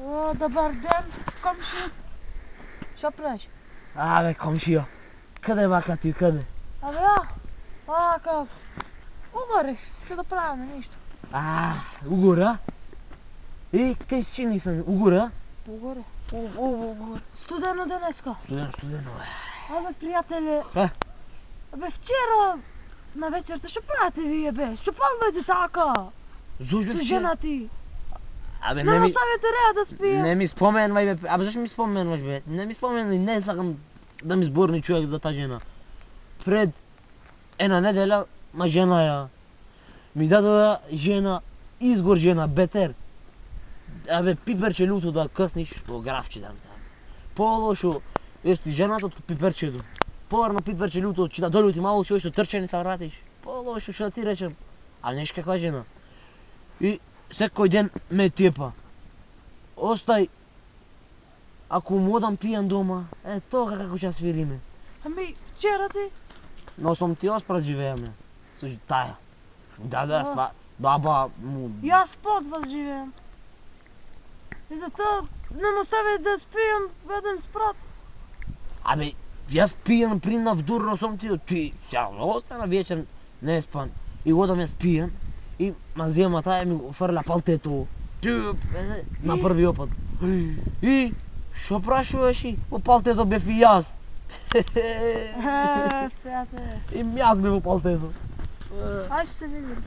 O, dobar dan, komşu. Şapraş. Абе, комшио, къде бака ти, къде? Абе, каз. Угориш, ще да правим нещо. Угора? Kaj si nisam, Угора? Угоре. Угоре. Студено денеска. Студено. Абе, приятеле. Абе, вчера на вечерта ще правите вие, бе. Ще пълвайте така. Зужбе С жена ти. Абе, Не оставяте Рея да спия. Не ми споменвай, бе. Абе, защо ми споменваш, бе? Не ми споменвай, не сакам да ми зборни човек за та жена. Пред една неделя, жена ја ми дадоа жена, изгор жена, бетер. Абе, пиперче люто да късниш, по графче да ми дам. По-лошо, ести жената от пиперчето. По-рано пиперче люто, че да долюти малко, че още търчени се вратиш. По-лошо ще да ти речем. А неш каква жена. И всекой ден ме тепа. Остай, ако му дам пиян дома, тога како ще свириме. Ами, вчера ти. Но съм ти оспрат живеем аз. Слушай, тая. Да, баба му... И аз под вас живеем. И зато не му оставя да спием един спрат. Абе, аз пиян прина вдурно съм ти остана вечер не спан. И одам аз пиян и ма взема тая ми го фърля палтето. На първи опът. И шо прашуваш и? По палтето бев и аз. Приятеле. И аз бе по палтето. Ай ще видим.